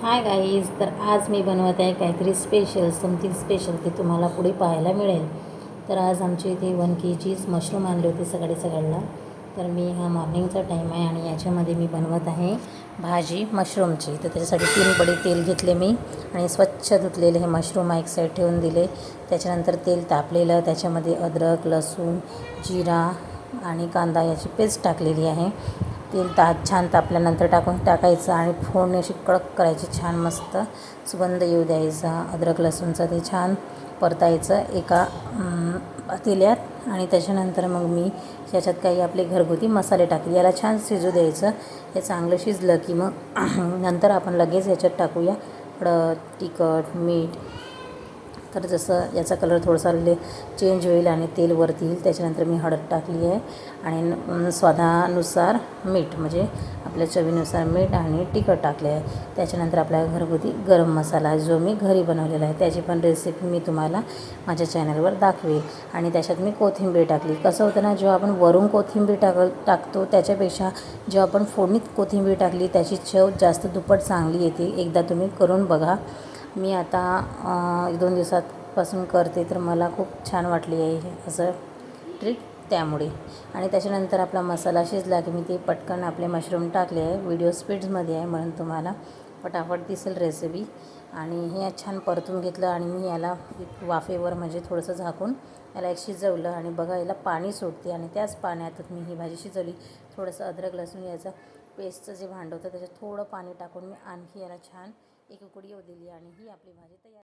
Hi guys, तर आज मी बनवत आहे काहीतरी स्पेशल, समथिंग स्पेशल ते तुम्हाला पुढे पाहायला मिळेल. तर आज आमच्या इथे 1 kg मशरूम आणले होते सकाळला. तर मी हा मॉर्निंगचा टाईम आहे आणि याच्यामध्ये मी बनवत आहे भाजी मशरूमची. तर त्याच्यासाठी 3 बडे तेल घेतले मी आणि स्वच्छ धुतलेले हे मशरूम एक साईड ठेवून दिले. त्याच्यानंतर तेल तापलेलं, त्याच्यामध्ये अद्रक, लसूण, जिरा आणि कांदा याची पेस्ट टाकलेली आहे. तेल छान तापल्यानंतर टाकायचं आणि फोडणी अशी कडक करायची, छान मस्त सुगंध येऊ द्यायचा अद्रक लसूणचा. ते छान परतायचं एका तेलात आणि त्याच्यानंतर मग मी याच्यात काही आपले घरगुती मसाले टाकले. याला छान शिजू द्यायचं. हे चांगलं शिजलं की मग नंतर आपण लगेच याच्यात टाकूया हळद, तिखट, मीठ. तर जसं याचा कलर थोडासा चेंज होईल आणि तेल वरती येईल त्याच्यानंतर मी हळद टाकली आहे आणि स्वादानुसार मीठ, म्हणजे आपल्या चवीनुसार मीठ आणि तिखट टाकले आहे. त्याच्यानंतर आपला घरगुती गरम मसाला जो मी घरी बनवलेला आहे, त्याची पण रेसिपी मी तुम्हाला माझ्या चॅनलवर दाखवेल. आणि त्याच्यात मी कोथिंबीर टाकली. कसं होतं ना, जेव्हा आपण वरून कोथिंबीर टाकतो त्याच्यापेक्षा जेव्हा आपण फोडणीत कोथिंबीर टाकली त्याची चव जास्त दुप्पट चांगली येते. एकदा तुम्ही करून बघा. मी आता 1-2 दिवसापासून करते, तर मला खूप छान वाटली आहे असं ट्रिक त्यामुळे. आणि त्याच्यानंतर आपला मसाला शिजला की मी ते पटकन आपले मशरूम टाकले आहे. व्हिडिओ स्पीड्समध्ये आहे म्हणून तुम्हाला फटाफट दिसेल रेसिपी. आणि हे छान परतून घेतलं आणि मी याला वाफेवर म्हणजे थोडंसं झाकून याला एक शिजवलं आणि बघा याला पाणी सुटते आणि त्याच पाण्यातच मी ही भाजी शिजवली. थोडंसं अद्रक लसूण याचं पेस्टचं जे भांडं होतं त्याच्यात थोडं पाणी टाकून मी आणखी याला छान एक उकळी येऊ दिली आणि ही आपली भाजी तयार.